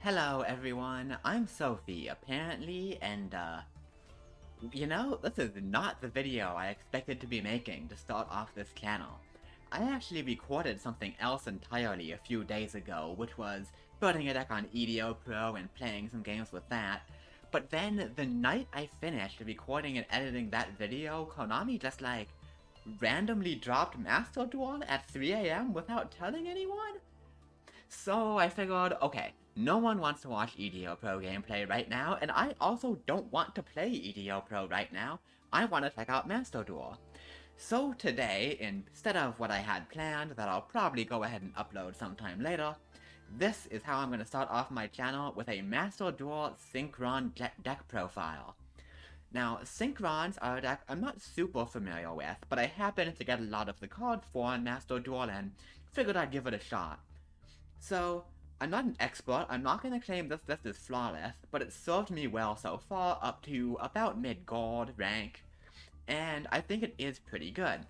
Hello everyone, I'm Sophie, apparently, and this is not the video I expected to be making to start off this channel. I actually recorded something else entirely a few days ago, which was building a deck on Yugioh Pro and playing some games with that, but then the night I finished recording and editing that video, Konami just randomly dropped Master Duel at 3 AM without telling anyone? So I figured, okay, no one wants to watch Yugioh Pro gameplay right now, and I also don't want to play Yugioh Pro right now. I want to check out Master Duel. So today, instead of what I had planned that I'll probably go ahead and upload sometime later, this is how I'm going to start off my channel with a Master Duel Synchron deck profile. Now, Synchron's are a deck I'm not super familiar with, but I happened to get a lot of the cards for in Master Duel and figured I'd give it a shot. So, I'm not an expert, I'm not going to claim this list is flawless, but it served me well so far up to about mid-gold rank, and I think it is pretty good.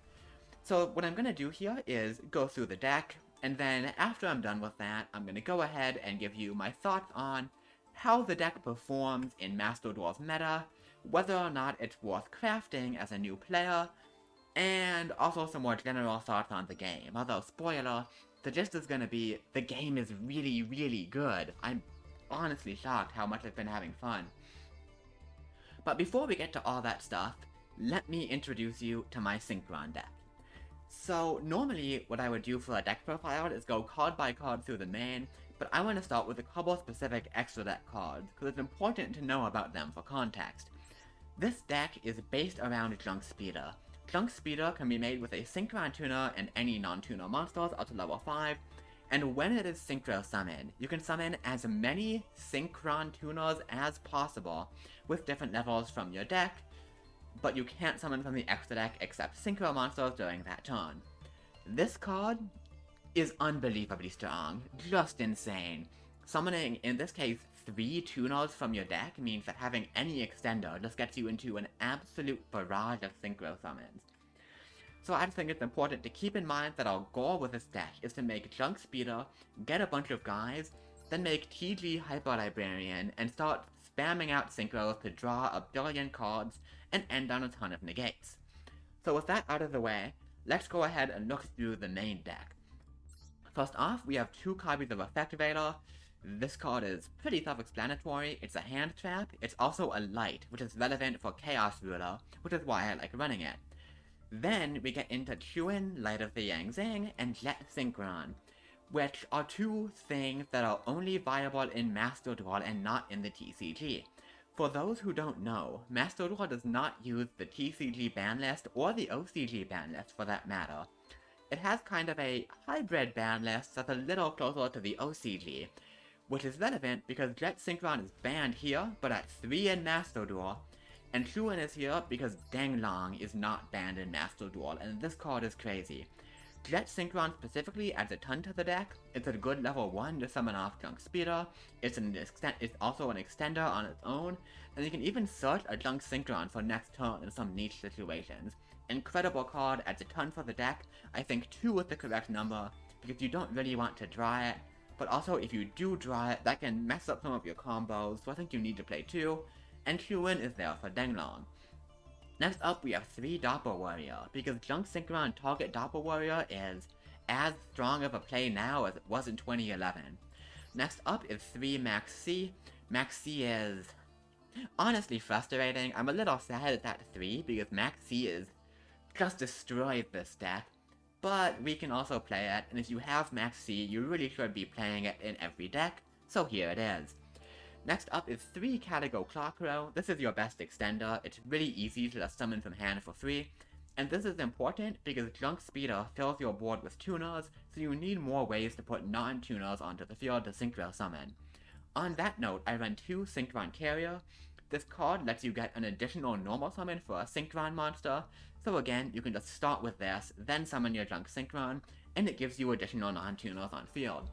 So what I'm going to do here is go through the deck, and then after I'm done with that, I'm going to go ahead and give you my thoughts on how the deck performs in Master Duel's meta, whether or not it's worth crafting as a new player, and also some more general thoughts on the game. Although, spoiler, the gist is gonna be, the game is really, really good. I'm honestly shocked how much I've been having fun. But before we get to all that stuff, let me introduce you to my Synchron deck. So, normally, what I would do for a deck profile is go card by card through the main, but I want to start with a couple specific extra deck cards, because it's important to know about them for context. This deck is based around Junk Speeder. Junk Speeder can be made with a Synchron Tuner and any non-tuner monsters up to level 5, and when it is Synchro Summoned, you can summon as many Synchron Tuners as possible with different levels from your deck, but you can't summon from the extra deck except Synchro monsters during that turn. This card is unbelievably strong, just insane. Summoning, in this case, 3 tuners from your deck means that having any extender just gets you into an absolute barrage of Synchro summons. So I just think it's important to keep in mind that our goal with this deck is to make Junk Speeder, get a bunch of guys, then make TG Hyper Librarian, and start spamming out Synchros to draw a billion cards and end on a ton of negates. So with that out of the way, let's go ahead and look through the main deck. First off, we have 2 copies of Effectivator. This card is pretty self-explanatory. It's a hand trap. It's also a light, which is relevant for Chaos Ruler, which is why I like running it. Then we get into Chuin, Light of the Yang Zing, and Jet Synchron, which are 2 things that are only viable in Master Duel and not in the TCG. For those who don't know, Master Duel does not use the TCG ban list or the OCG ban list for that matter. It has kind of a hybrid ban list that's a little closer to the OCG, which is relevant because Jet Synchron is banned here, but at 3 in Master Duel, and Chuin is here because Danglong is not banned in Master Duel, and this card is crazy. Jet Synchron specifically adds a ton to the deck. It's a good level 1 to summon off Junk Speeder, it's also an extender on its own, and you can even search a Junk Synchron for next turn in some niche situations. Incredible card, adds a ton for the deck. I think 2 is the correct number, because you don't really want to draw it, but also if you do draw it, that can mess up some of your combos, so I think you need to play 2, and Chuin is there for Danglong. Next up, we have 3 Doppel Warrior, because Junk Synchron target Doppel Warrior is as strong of a play now as it was in 2011. Next up is 3 Max C. Max C is honestly frustrating. I'm a little sad it's at 3, because Max C is just destroyed this deck, but we can also play it, and if you have Max C, you really should be playing it in every deck, so here it is. Next up is 3 Caligo Clockrow. This is your best extender. It's really easy to just summon from hand for free, and this is important because Junk Speeder fills your board with tuners, so you need more ways to put non-tuners onto the field to Synchro summon. On that note, I run 2 Synchron Carrier. This card lets you get an additional normal summon for a Synchron monster, so again, you can just start with this, then summon your Junk Synchron, and it gives you additional non-tuners on field.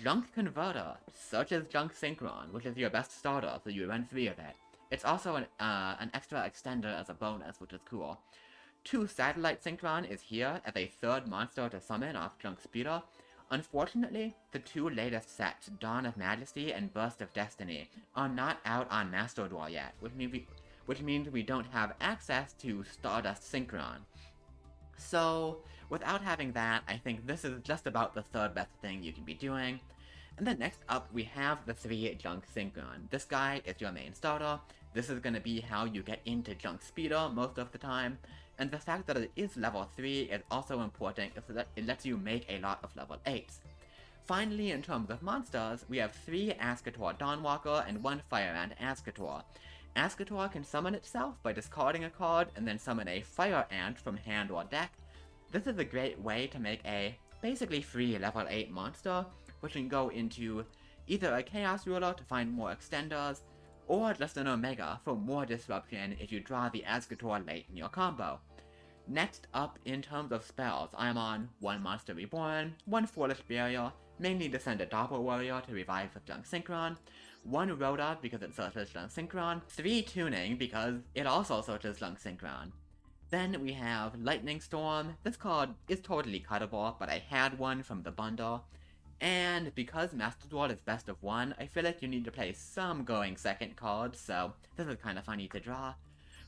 Junk Converter, such as Junk Synchron, which is your best starter, so you run 3 of it. It's also an extra extender as a bonus, which is cool. 2 Satellite Synchron is here as a 3rd monster to summon off Junk Speeder. Unfortunately, the two latest sets, Dawn of Majesty and Burst of Destiny, are not out on Master Duel yet, which means we don't have access to Stardust Synchron. So, without having that, I think this is just about the third best thing you can be doing. And then next up, we have the 3 Junk Synchron. This guy is your main starter. This is going to be how you get into Junk Speeder most of the time. And the fact that it is level 3 is also important so that it lets you make a lot of level 8s. Finally, in terms of monsters, we have 3 Ascator Dawnwalker and 1 Fire Ant Ascator. Ascator can summon itself by discarding a card and then summon a Fire Ant from hand or deck. This is a great way to make a basically free level 8 monster, which can go into either a Chaos Ruler to find more extenders, or just an Omega for more disruption if you draw the Ascator late in your combo. Next up, in terms of spells, I am on 1 Monster Reborn, 1 Foolish Barrier, mainly to send a Doppel Warrior to revive with Junk Synchron, 1 Rhoda because it searches Junk Synchron, 3 Tuning because it also searches Junk Synchron. Then we have Lightning Storm. This card is totally cuttable, but I had one from the bundle. And because Master Duel is best of 1, I feel like you need to play some going second cards, so this is kind of funny to draw.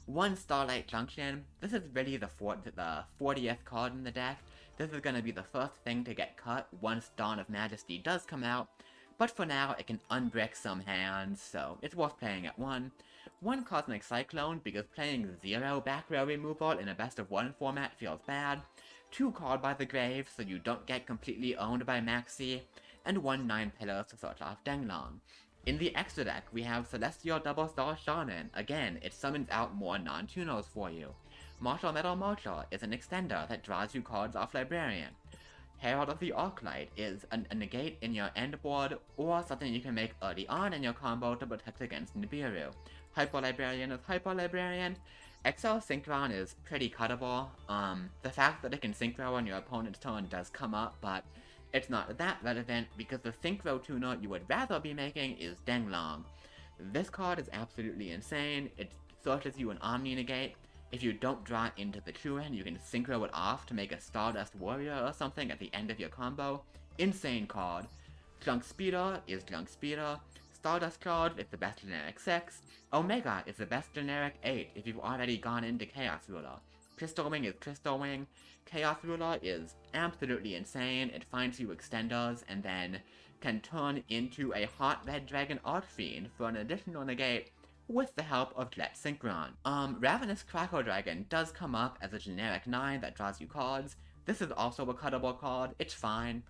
1 Starlight Junction. This is really the 40th card in the deck. This is going to be the first thing to get cut once Dawn of Majesty does come out, but for now it can unbrick some hands, so it's worth playing at 1. 1 Cosmic Cyclone, because playing 0 back row removal in a best of 1 format feels bad. 2 Called by the Grave, so you don't get completely owned by Maxi, and 1 9 Pillars to search off Denglong. In the extra deck, we have Celestial Double Star Shaman. Again, it summons out more non-tunos for you. Martial Metal Marshal is an extender that draws you cards off Librarian. Herald of the Arclight is a negate in your end board, or something you can make early on in your combo to protect against Nibiru. Hyper Librarian is Hyper Librarian. XL Synchron is pretty cuttable. The fact that it can Synchro on your opponent's turn does come up, but it's not that relevant because the Synchro tuner you would rather be making is Denglong. This card is absolutely insane. It searches you an Omni Negate. If you don't draw into the Truant, you can Synchro it off to make a Stardust Warrior or something at the end of your combo. Insane card. Junk Speeder is Junk Speeder. Stardust card is the best generic 6. Omega is the best generic 8 if you've already gone into Chaos Ruler. Crystal Wing is Crystal Wing. Chaos Ruler is absolutely insane. It finds you extenders and then can turn into a Hot Red Dragon Archfiend for an additional negate with the help of Jet Synchron. Ravenous Crackle Dragon does come up as a generic 9 that draws you cards. This is also a cuttable card, it's fine.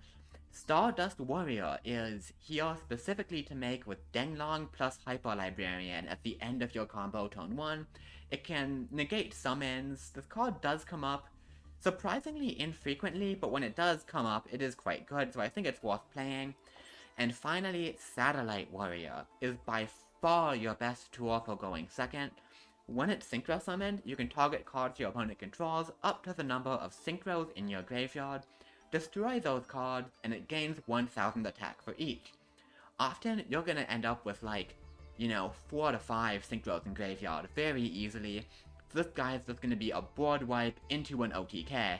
Stardust Warrior is here specifically to make with Denglong plus Hyper Librarian at the end of your combo turn 1. It can negate summons. This card does come up surprisingly infrequently, but when it does come up, it is quite good, so I think it's worth playing. And finally, Satellite Warrior is by far your best tool for going second. When it's Synchro summoned, you can target cards your opponent controls up to the number of Synchros in your graveyard, destroy those cards, and it gains 1000 attack for each. Often, you're gonna end up with 4 to 5 Synchros in graveyard very easily. This guy is just gonna be a board wipe into an OTK.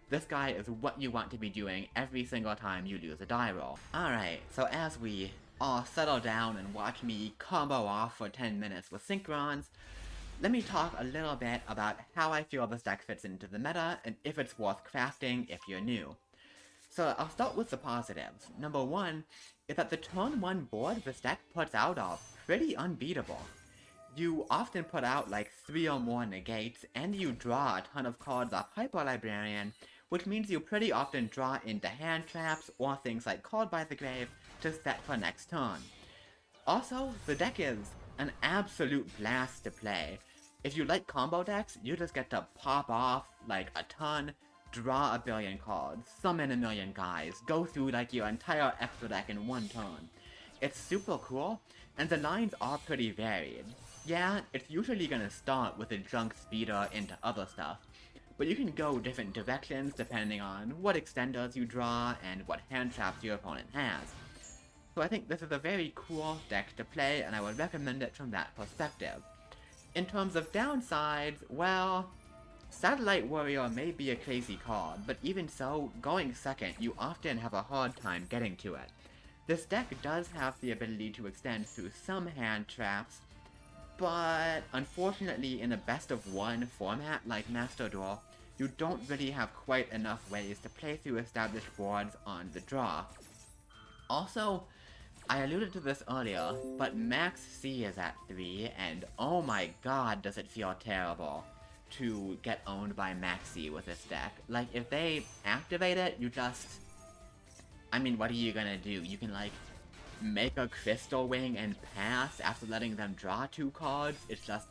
This guy is what you want to be doing every single time you lose a die roll. Alright, so as we all settle down and watch me combo off for 10 minutes with Synchron's, let me talk a little bit about how I feel this deck fits into the meta and if it's worth crafting if you're new. So I'll start with the positives. Number 1 is that the turn 1 board this deck puts out are pretty unbeatable. You often put out 3 or more negates, and you draw a ton of cards off Hyper Librarian, which means you pretty often draw into hand traps or things like Called by the Grave to set for next turn. Also, the deck is an absolute blast to play. If you like combo decks, you just get to pop off a ton, draw a billion cards, summon a million guys, go through your entire extra deck in one turn. It's super cool, and the lines are pretty varied. Yeah, it's usually gonna start with a Junk Speeder into other stuff, but you can go different directions depending on what extenders you draw and what hand traps your opponent has. So I think this is a very cool deck to play, and I would recommend it from that perspective. In terms of downsides, well, Satellite Warrior may be a crazy card, but even so, going second, you often have a hard time getting to it. This deck does have the ability to extend through some hand traps, but unfortunately in a best of one format like Master Duel, you don't really have quite enough ways to play through established boards on the draw. Also, I alluded to this earlier, but Max C is at 3, and oh my god does it feel terrible to get owned by Max C with this deck. Like, if they activate it, you just... I mean, what are you gonna do? You can, like, make a Crystal Wing and pass after letting them draw 2 cards? It's just...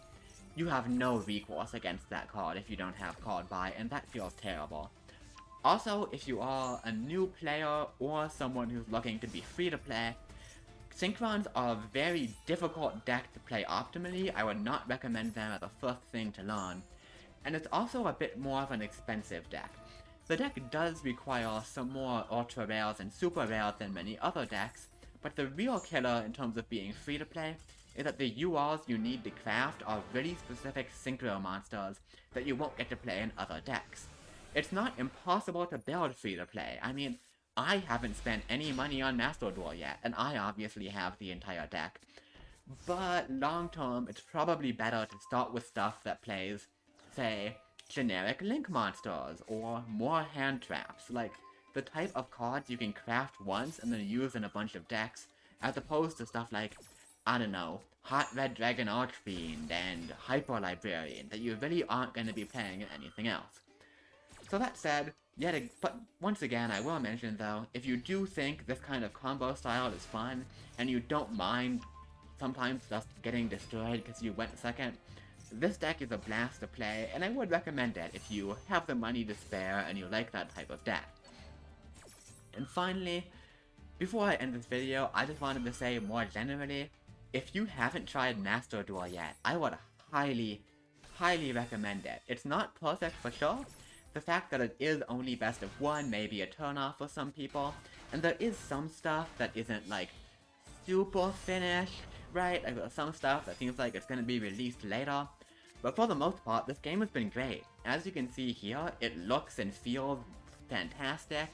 you have no recourse against that card if you don't have card buy, and that feels terrible. Also, if you are a new player or someone who's looking to be free to play, Synchron's are a very difficult deck to play optimally. I would not recommend them as the first thing to learn. And it's also a bit more of an expensive deck. The deck does require some more ultra rares and super rares than many other decks, but the real killer in terms of being free to play is that the URs you need to craft are really specific synchro monsters that you won't get to play in other decks. It's not impossible to build free to play. I mean, I haven't spent any money on Master Duel yet, and I obviously have the entire deck. But long term, it's probably better to start with stuff that plays, say, generic link monsters, or more hand traps, like the type of cards you can craft once and then use in a bunch of decks, as opposed to stuff like, I don't know, Hot Red Dragon Archfiend and Hyper Librarian that you really aren't going to be playing in anything else. So that said, but once again, I will mention though, if you do think this kind of combo style is fun, and you don't mind sometimes just getting destroyed because you went second, this deck is a blast to play, and I would recommend it if you have the money to spare and you like that type of deck. And finally, before I end this video, I just wanted to say more generally, if you haven't tried Master Duel yet, I would highly, highly recommend it. It's not perfect for sure. The fact that it is only best of one may be a turnoff for some people, and there is some stuff that isn't, like, super finished, right? Like, there's some stuff that seems like it's gonna be released later. But for the most part, this game has been great. As you can see here, it looks and feels fantastic.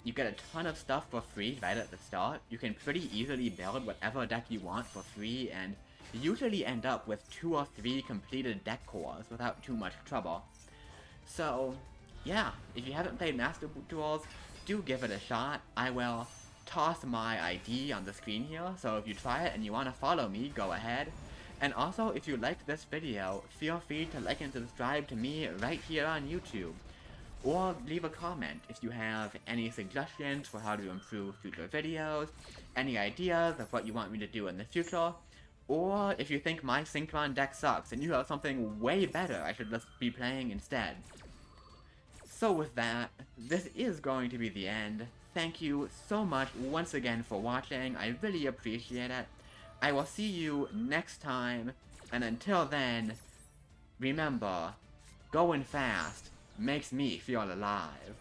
You get a ton of stuff for free right at the start. You can pretty easily build whatever deck you want for free, and you usually end up with 2 or 3 completed deck cores without too much trouble. So, yeah, if you haven't played Master Duels, do give it a shot. I will toss my ID on the screen here, so if you try it and you want to follow me, go ahead. And also, if you liked this video, feel free to like and subscribe to me right here on YouTube. Or leave a comment if you have any suggestions for how to improve future videos, any ideas of what you want me to do in the future, or if you think my Synchron deck sucks and you have something way better I should just be playing instead. So with that, this is going to be the end. Thank you so much once again for watching, I really appreciate it. I will see you next time, and until then, remember, going fast makes me feel alive.